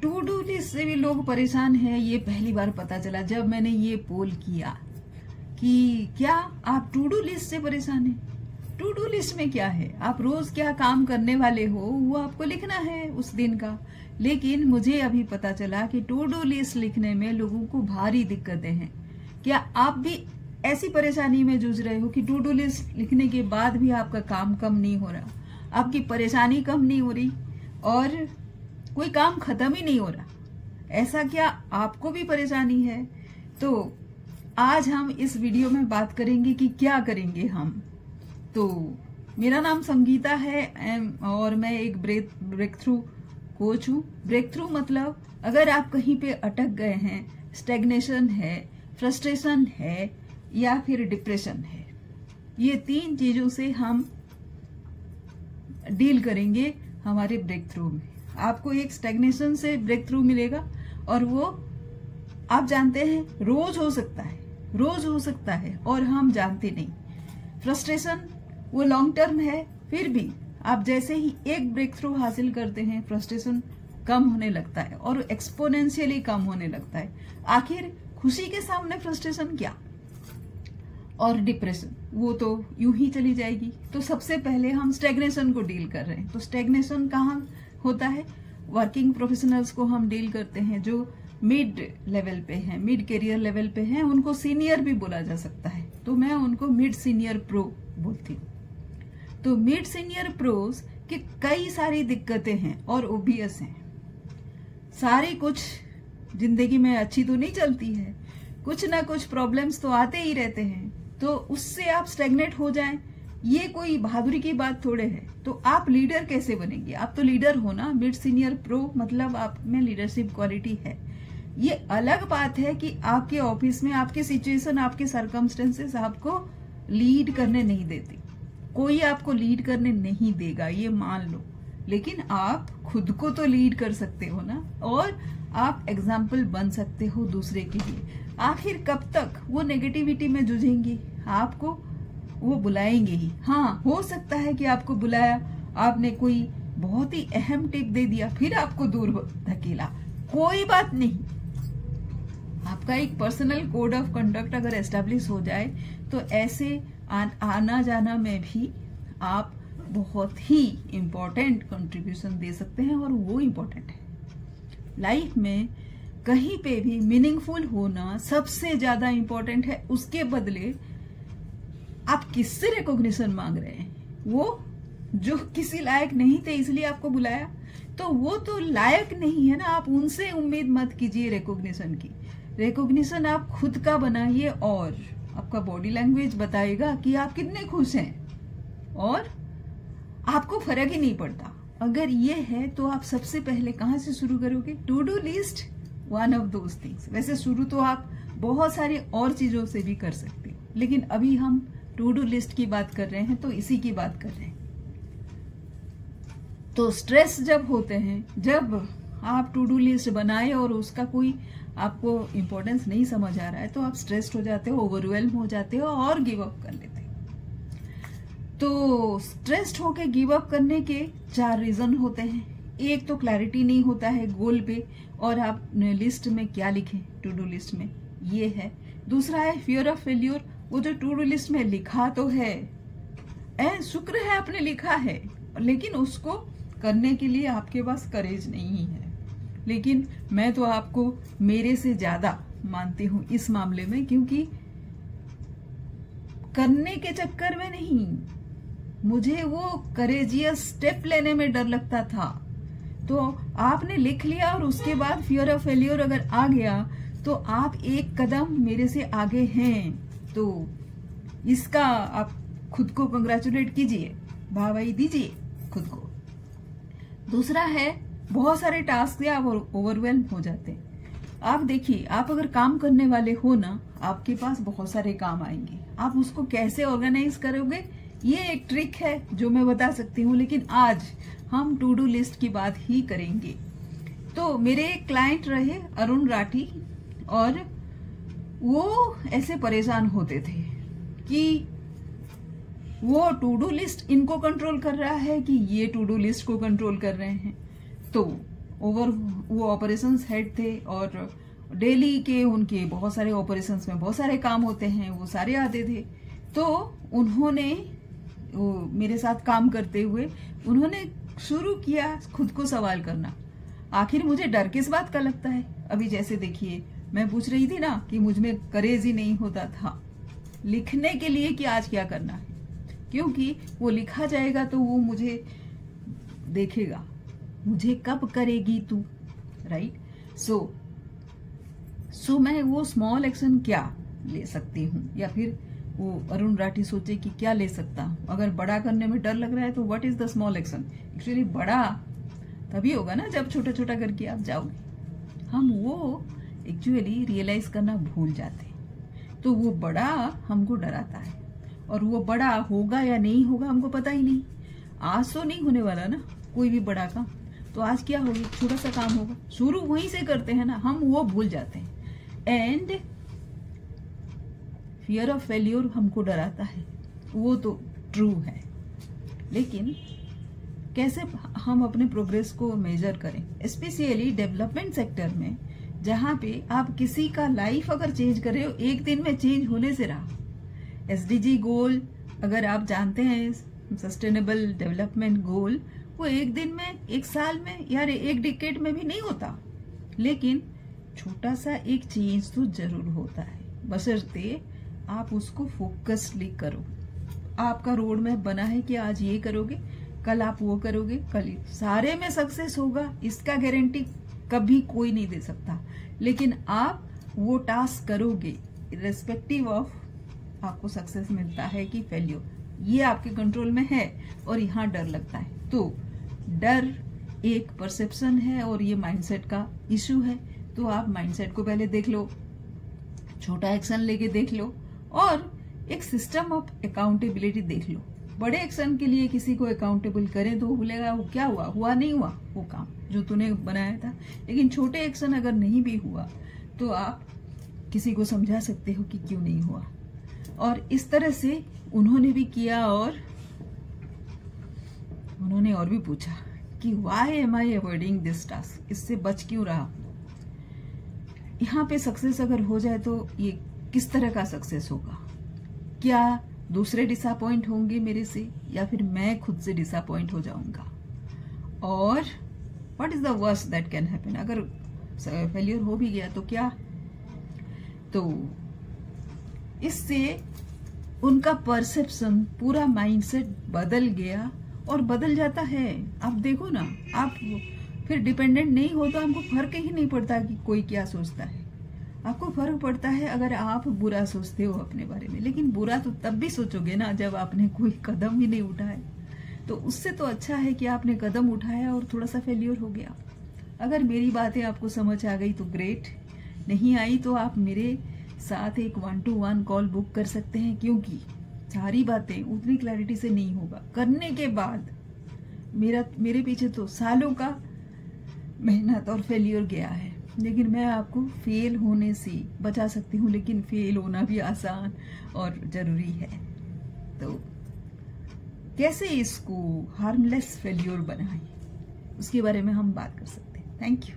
To do list से भी लोग परेशान हैं, ये पहली बार पता चला जब मैंने ये पोल किया कि क्या आप टू डू लिस्ट से परेशान हैं। टू डू लिस्ट में क्या है, आप रोज क्या काम करने वाले हो वो आपको लिखना है उस दिन का। लेकिन मुझे अभी पता चला कि टू डू लिस्ट लिखने में लोगों को भारी दिक्कतें हैं। क्या आप भी ऐसी परेशानी में जूझ रहे हो कि टू डू लिस्ट लिखने के बाद भी आपका काम कम नहीं हो रहा, आपकी परेशानी कम नहीं हो रही और कोई काम खत्म ही नहीं हो रहा? ऐसा क्या आपको भी परेशानी है? तो आज हम इस वीडियो में बात करेंगे कि क्या करेंगे हम। तो मेरा नाम संगीता है और मैं एक ब्रेक थ्रू कोच हूँ। ब्रेक थ्रू मतलब अगर आप कहीं पे अटक गए हैं, स्टेग्नेशन है, फ्रस्ट्रेशन है या फिर डिप्रेशन है, ये 3 चीजों से हम डील करेंगे हमारे ब्रेक थ्रू में। आपको एक स्टेग्नेशन से ब्रेक थ्रू मिलेगा और वो आप जानते हैं रोज हो सकता है और हम जानते नहीं। फ्रस्ट्रेशन वो लॉन्ग टर्म है, फिर भी आप जैसे ही एक ब्रेक थ्रू हासिल करते हैं फ्रस्ट्रेशन कम होने लगता है और एक्सपोनेंशियली कम होने लगता है। आखिर खुशी के सामने फ्रस्ट्रेशन क्या, और डिप्रेशन वो तो यूं ही चली जाएगी। तो सबसे पहले हम स्टेग्नेशन को डील कर रहे हैं। तो स्टेग्नेशन कहाँ होता है? वर्किंग प्रोफेशनल्स को हम डील करते हैं जो मिड लेवल पे हैं, मिड करियर लेवल पे हैं, उनको सीनियर भी बोला जा सकता है। तो मैं उनको मिड सीनियर प्रो बोलती हूँ। तो मिड सीनियर प्रोस के कई सारी दिक्कतें हैं और ओबियस हैं। सारी कुछ जिंदगी में अच्छी तो नहीं चलती है, कुछ ना कुछ प्रॉब्लम्स तो आते ही रहते हैं। तो उससे आप स्टेग्नेट हो जाएं, ये कोई बहादुरी की बात थोड़े है। तो आप लीडर कैसे बनेंगे? आप तो लीडर हो ना। मिड सीनियर प्रो मतलब आप में लीडरशिप क्वालिटी है। ये अलग बात है कि आपके ऑफिस में आपकी सिचुएशन, आपके सर्कमस्टेंसेस आपको लीड करने नहीं देती। कोई आपको लीड करने नहीं देगा, ये मान लो। लेकिन आप खुद को तो लीड कर सकते हो ना, और आप एग्जाम्पल बन सकते हो दूसरे के लिए। आखिर कब तक वो नेगेटिविटी में जूझेंगे? आपको वो बुलाएंगे ही। हाँ, हो सकता है कि आपको बुलाया, आपने कोई बहुत ही अहम टिप दे दिया, फिर आपको दूर धकेला, कोई बात नहीं। आपका एक पर्सनल कोड ऑफ कंडक्ट अगर एस्टेब्लिश हो जाए तो ऐसे आना जाना में भी आप बहुत ही इम्पोर्टेंट कंट्रीब्यूशन दे सकते हैं, और वो इम्पोर्टेंट है। लाइफ में कहीं पे भी मीनिंगफुल होना सबसे ज्यादा इम्पोर्टेंट है। उसके बदले आप किससे रिकॉग्निशन मांग रहे हैं? वो जो किसी लायक नहीं थे इसलिए आपको बुलाया, तो वो तो लायक नहीं है ना। आप उनसे उम्मीद मत कीजिए रिकॉग्निशन की। रिकॉग्निशन आप खुद का बनाइए और आपका बॉडी लैंग्वेज बताएगा कि आप कितने खुश हैं और आपको फर्क ही नहीं पड़ता। अगर ये है तो आप सबसे पहले कहां से शुरू करोगे? To do list one of those things. वैसे शुरू तो आप बहुत सारी और चीजों से भी कर सकते हो, लेकिन अभी हम टू डू लिस्ट की बात कर रहे हैं तो इसी की बात कर रहे हैं। तो स्ट्रेस जब होते हैं, जब आप टू डू लिस्ट बनाए और उसका कोई आपको इंपॉर्टेंस नहीं समझ आ रहा है, तो आप स्ट्रेस्ड हो जाते हो, ओवरवेल्म हो जाते हो और गिव अप कर लेते हो। तो स्ट्रेस्ड होके गिव अप करने के 4 रीजन होते हैं। एक तो क्लैरिटी नहीं होता है गोल पे और आप लिस्ट में क्या लिखें, टू डू लिस्ट में, ये है। दूसरा है फियर ऑफ फेल्यूर। वो जो टू डू लिस्ट में लिखा तो है, शुक्र है आपने लिखा है, लेकिन उसको करने के लिए आपके पास करेज नहीं है। लेकिन मैं तो आपको मेरे से ज्यादा मानती हूं इस मामले में, क्योंकि करने के चक्कर में नहीं, मुझे वो करेजियस स्टेप लेने में डर लगता था। तो आपने लिख लिया और उसके बाद फियर ऑफ फेल्योर अगर आ गया तो आप एक कदम मेरे से आगे हैं। तो इसका आप खुद को कंग्रेचुलेट कीजिए, वाहवाही दीजिए खुद को। दूसरा है, बहुत सारे टास्क से आप ओवरवेल्म हो जाते हैं। आप देखिए, आप अगर काम करने वाले हो ना, आपके पास बहुत सारे काम आएंगे। आप उसको कैसे ऑर्गेनाइज करोगे, ये एक ट्रिक है जो मैं बता सकती हूँ, लेकिन आज हम टू डू लिस्ट की बात ही करेंगे। तो मेरे एक क्लाइंट रहे अरुण राठी, और वो ऐसे परेशान होते थे कि वो टू डू लिस्ट इनको कंट्रोल कर रहा है कि ये टू डू लिस्ट को कंट्रोल कर रहे हैं। तो वो ऑपरेशंस हेड थे और डेली के उनके बहुत सारे ऑपरेशंस में बहुत सारे काम होते हैं, वो सारे आते थे। तो उन्होंने मेरे साथ काम करते हुए उन्होंने शुरू किया खुद को सवाल करना, आखिर मुझे डर किस बात का लगता है। अभी जैसे देखिए, मैं पूछ रही थी ना कि मुझ में करेज ही नहीं होता था लिखने के लिए कि आज क्या करना है, क्योंकि वो लिखा जाएगा तो वो मुझे देखेगा, मुझे कब करेगी तू, राइट। सो मैं वो स्मॉल एक्शन क्या ले सकती हूँ, या फिर वो अरुण राठी सोचे कि क्या ले सकता हूँ। अगर बड़ा करने में डर लग रहा है तो what is the small action. Actually बड़ा तभी होगा ना जब छोटा छोटा करके आप जाओगे। हम वो एक्चुअली रियलाइज करना भूल जाते हैं, तो वो बड़ा हमको डराता है, और वो बड़ा होगा या नहीं होगा हमको पता ही नहीं। आज तो नहीं होने वाला ना कोई भी बड़ा काम, तो आज क्या होगा, छोटा सा काम होगा। शुरू वहीं से करते हैं ना, हम वो भूल जाते हैं। एंड फियर ऑफ फेल्योर हमको डराता है, वो तो ट्रू है, लेकिन कैसे हम अपने प्रोग्रेस को मेजर करें, स्पेशली डेवलपमेंट सेक्टर में, जहां पे आप किसी का लाइफ अगर चेंज कर रहे हो, एक दिन में चेंज होने से रहा। एसडीजी गोल अगर आप जानते हैं, सस्टेनेबल डेवलपमेंट गोल, वो एक दिन में, एक साल में, यार एक डिकेड में भी नहीं होता, लेकिन छोटा सा एक चेंज तो जरूर होता है, बशर्ते आप उसको फोकसली करो। आपका रोड मैप बना है कि आज ये करोगे, कल आप वो करोगे, कल सारे में सक्सेस होगा, इसका गारंटी कभी कोई नहीं दे सकता, लेकिन आप वो टास्क करोगे इर्रेस्पेक्टिव ऑफ आपको सक्सेस मिलता है कि फेल्योर, ये आपके कंट्रोल में है। और यहाँ डर लगता है, तो डर एक परसेप्शन है और ये माइंडसेट का इशू है। तो आप माइंडसेट को पहले देख लो, छोटा एक्शन लेके देख लो, और एक सिस्टम ऑफ अकाउंटेबिलिटी देख लो। बड़े एक्शन के लिए किसी को अकाउंटेबल करें तो बोलेगा वो क्या हुआ, हुआ नहीं हुआ वो काम जो तूने बनाया था। लेकिन छोटे एक्शन अगर नहीं भी हुआ तो आप किसी को समझा सकते हो कि क्यों नहीं हुआ। और इस तरह से उन्होंने भी किया, और उन्होंने और भी पूछा कि why am I avoiding this task, इससे बच क्यों रहा। यहाँ पे सक्सेस अगर हो जाए तो ये किस तरह का सक्सेस होगा, क्या दूसरे डिसअपॉइंट होंगे मेरे से, या फिर मैं खुद से डिसअपॉइंट हो जाऊंगा। और what is the worst that can happen, अगर फेलियर हो भी गया तो क्या। तो इससे उनका परसेप्शन, पूरा माइंडसेट बदल गया, और बदल जाता है। आप देखो ना, आप फिर डिपेंडेंट नहीं हो तो हमको फर्क ही नहीं पड़ता कि कोई क्या सोचता है। आपको फर्क पड़ता है अगर आप बुरा सोचते हो अपने बारे में, लेकिन बुरा तो तब भी सोचोगे ना जब आपने कोई कदम ही नहीं उठाया। तो उससे तो अच्छा है कि आपने कदम उठाया और थोड़ा सा फेल्योर हो गया। अगर मेरी बातें आपको समझ आ गई तो ग्रेट, नहीं आई तो आप मेरे साथ एक 1-to-1 कॉल बुक कर सकते हैं, क्योंकि सारी बातें उतनी क्लैरिटी से नहीं होगा। करने के बाद मेरे पीछे तो सालों का मेहनत और फेलियर गया है, लेकिन मैं आपको फेल होने से बचा सकती हूँ, लेकिन फेल होना भी आसान और जरूरी है। तो कैसे इसको हार्मलेस फेलियर बनाएं, उसके बारे में हम बात कर सकते हैं। Thank you.